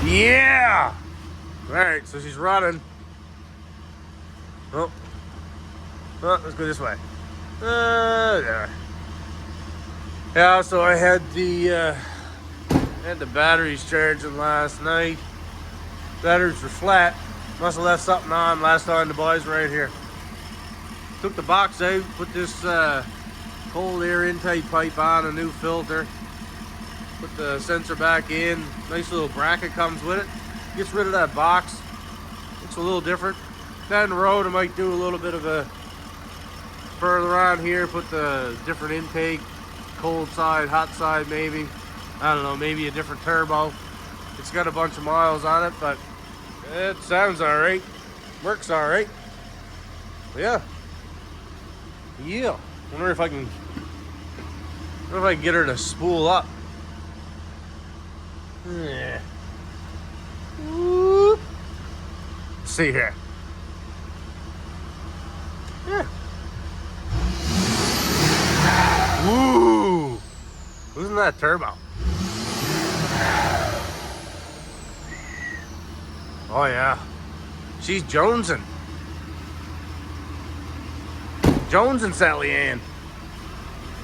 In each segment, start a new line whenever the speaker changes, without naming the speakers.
Yeah! Alright, so she's running. Oh. Oh, let's go this way. There. Yeah, so I had the batteries charging last night. Batteries were flat. Must have left something on last time the boys were right here. Took the box out, put this cold air intake pipe on, a new filter. Put the sensor back in. Nice little bracket comes with it. Gets rid of that box. Looks a little different. Down the road I might do a little bit of a further on here, put the different intake, cold side, hot side maybe. I don't know, maybe a different turbo. It's got a bunch of miles on it, but it sounds alright. Works alright. Yeah. Yeah. Wonder if I can get her to spool up. Yeah. Whoop. See here. Yeah. Woo! Losing that turbo. Oh yeah. She's jonesing. Jonesing, Sally Ann.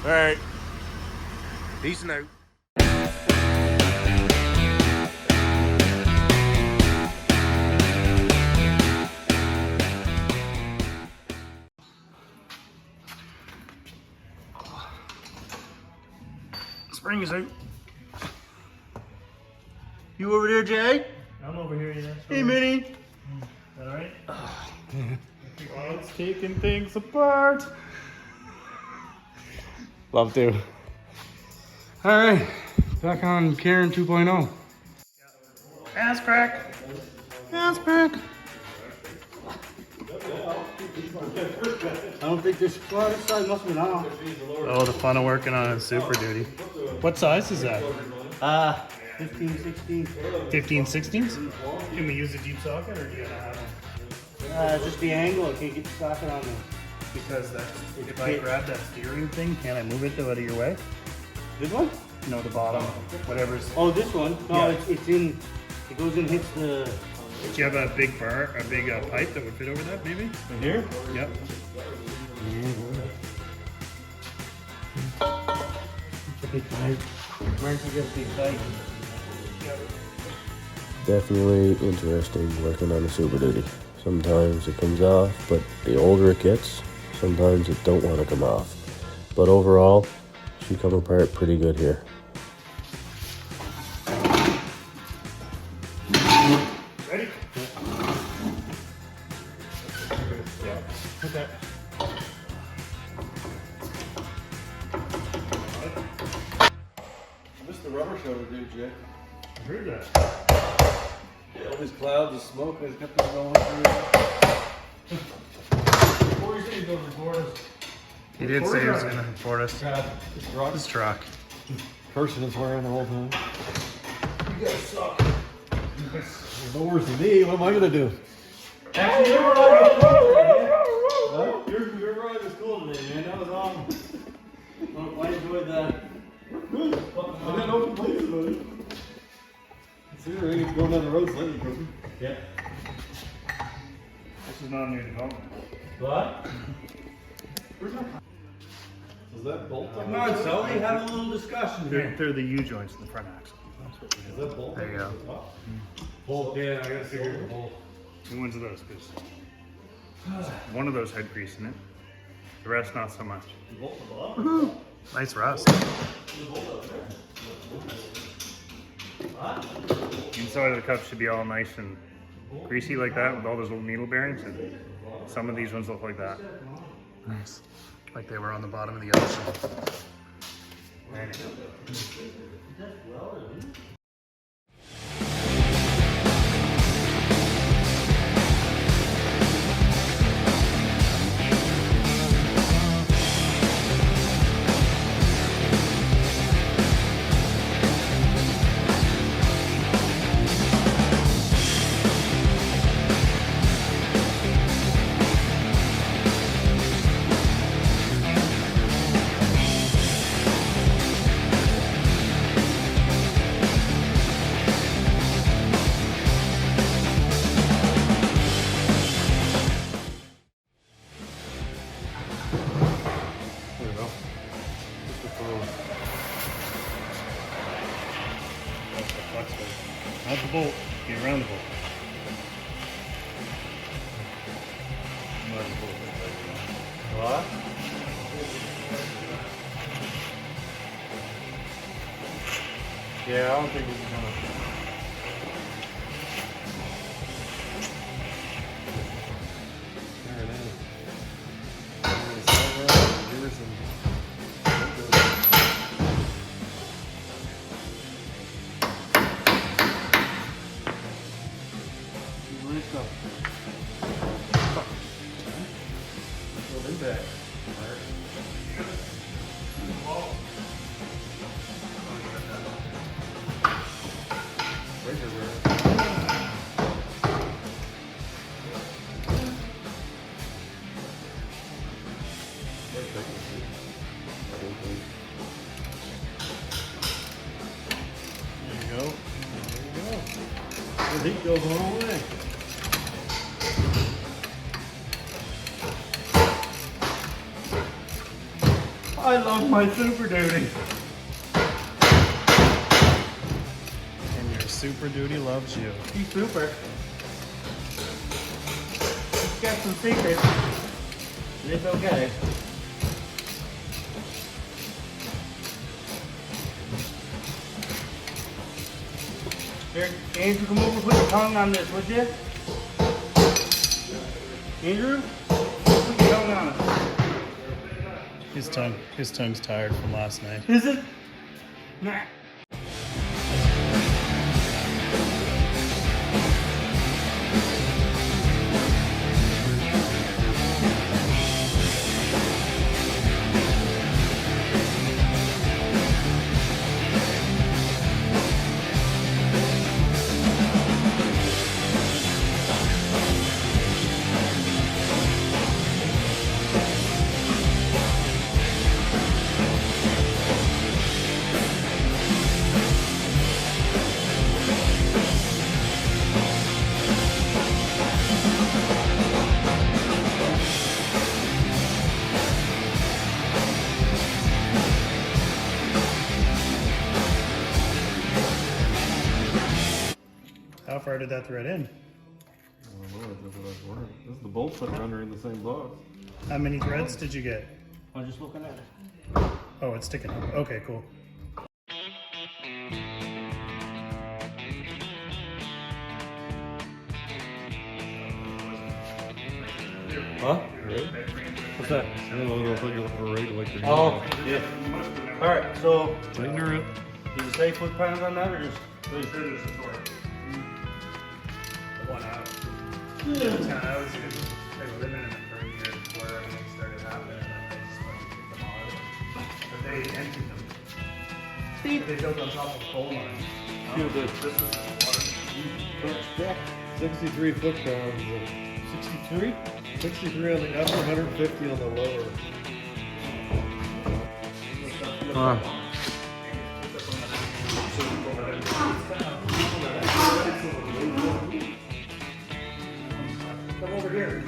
Alright. Peace out. Spring is out. You over there, Jay?
I'm over here, yeah.
Hey, Minnie.
Alright? It's taking things apart.
Love to. Alright, back on Karen 2.0. Ass crack. Ass crack. I don't think this side must have been on.
Oh, the fun of working on a Super Duty. What size is that?
15, 16.
15, 16s? Can we use a deep socket or do you have one?
Just the angle, I can't get the socket on there.
Because if I grab that steering thing, can I move it out of your way?
This one?
No, the bottom. Whatever's.
Oh, this one? No,
Yeah.
it's in, it goes in, hits the...
Do you have a big pipe that would fit over that, maybe?
In here?
Yep.
It's a big pipe. Where'd you get a big pipe?
Definitely interesting working on a Super Duty. Sometimes it comes off, but the older it gets, sometimes it don't want to come off. But overall, she come apart pretty good here.
Ready? Yeah. Put that.
I missed the rubber shoulder, dude, Jay.
I heard that.
All these clouds of smoke has kept us going through.
Before you say he's going to record us.
He did say he was going to report us.
This
His truck.
person is wearing the whole time. You guys suck. You're no worse than me. What am I gonna do?
Actually, your ride was cool today, man. That was awesome.
I enjoyed that.
Good. I got no complaints about it. Considering going down the road slightly broken.
Yeah. This is not a new development.
What?
Is that bolt?
Come on, Sully, have a little discussion here.
They're the U joints in the front axle.
Is that bolt?
There you go.
Bolt, yeah, I gotta figure the bolt.
New ones of those, because one of those had grease in it. The rest, not so much.
Nice rust.
Inside of the cup should be all nice and greasy like that with all those little needle bearings, and some of these ones look like that.
Nice. Like they were on the bottom of the ocean.
Anyway. Not the bolt. Get around the bolt.
What? Yeah, I don't think we can come up.
There it is. Here's some.
There you go.
The heat goes a long way.
I love my Super Duty. And your Super Duty loves you.
He's super. He's got some secrets. And it's okay. Here, Andrew, come over, put your tongue on this, would you? Andrew, put your tongue on it.
His tongue's tired from last night.
Is it? Nah.
How far did that thread in?
I don't know if that's working. This is the bolts that are under in the same box.
How many threads did you get?
I'm just looking at it.
Oh, it's sticking up. Okay, cool.
Huh? Really? What's that? I don't know. I thought you were looking for a rig like your
Oh, yeah. All right, so
Tighten it.
does it say foot pounds on that or just?
One out. I was they were living in it for a year before everything started happening, and then they just fucking kicked them all out. But they emptied them. They built on top of coal mines.
This is 63 foot pounds. 63? 63 on the upper, 150 on the lower.
Come over here.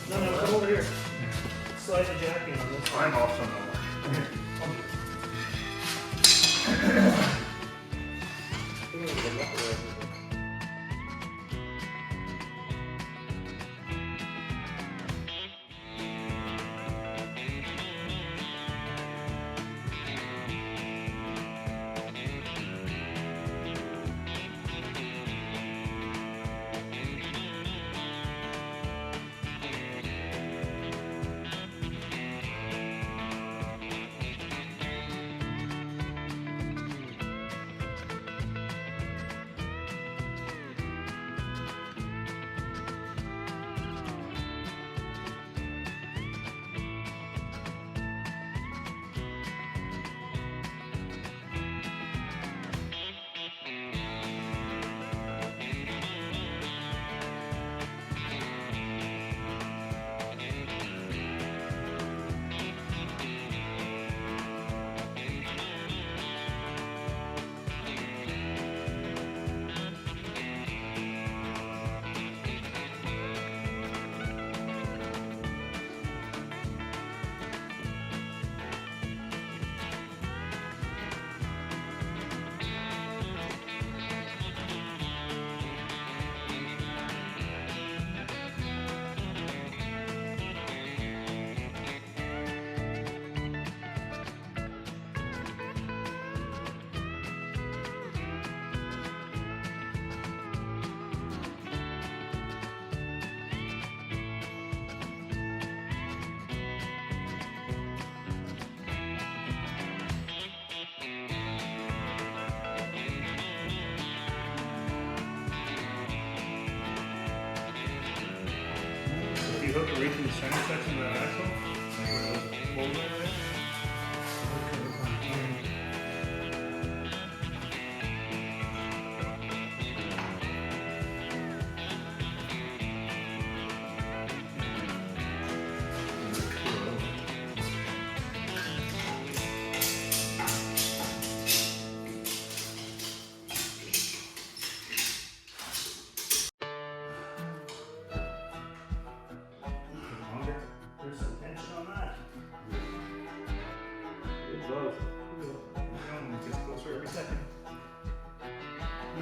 No, come over here. Slide the jack in on this. I'm off somewhere. hook it right to the center section of that axle. Like where the bolt is there. There's some tension on that. It gets closer every second.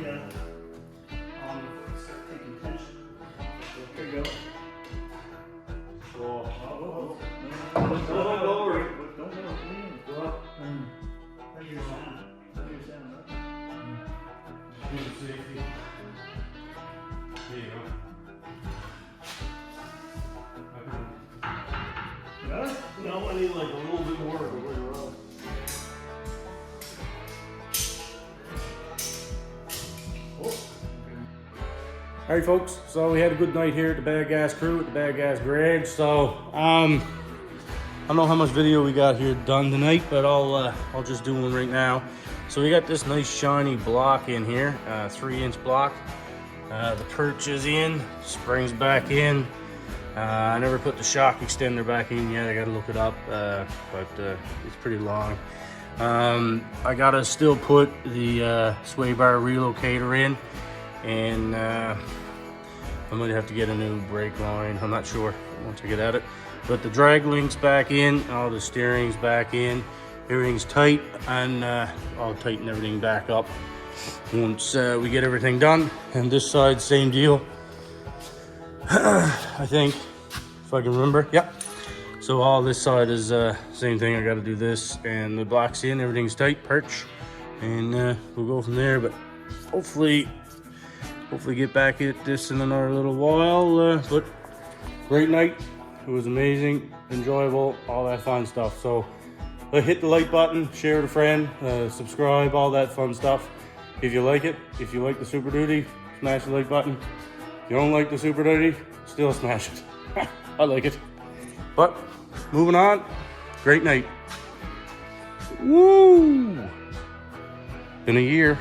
Yeah. Start taking tension. There you go. Whoa. Oh, don't go. Don't go. Go up. That's your sound. That's your sound, right?
Safety. There you go.
No, I need like a little bit more of a way around.
All right, folks. So we had a good night here at the Bad Gas Crew at the Bad Gas Garage. So I don't know how much video we got here done tonight, but I'll just do one right now. So we got this nice shiny block in here, 3-inch block. The perch is in, springs back in. I never put the shock extender back in yet. I gotta look it up, but it's pretty long. I gotta still put the sway bar relocator in, and I might have to get a new brake line. I'm not sure once I get at it. But the drag link's back in, all the steering's back in, everything's tight, and I'll tighten everything back up once we get everything done. And this side, same deal. I think, if I can remember. Yep. So all this side is same thing. I got to do this, and the block's in, everything's tight, perch, and we'll go from there. But hopefully get back at this in another little while. But great night. It was amazing, enjoyable, all that fun stuff. So hit the like button, share with a friend, subscribe, all that fun stuff. If you like it, if you like the Super Duty, smash the like button. If you don't like the Super Duty, still smash it. I like it. But moving on, great night. Woo! In a year.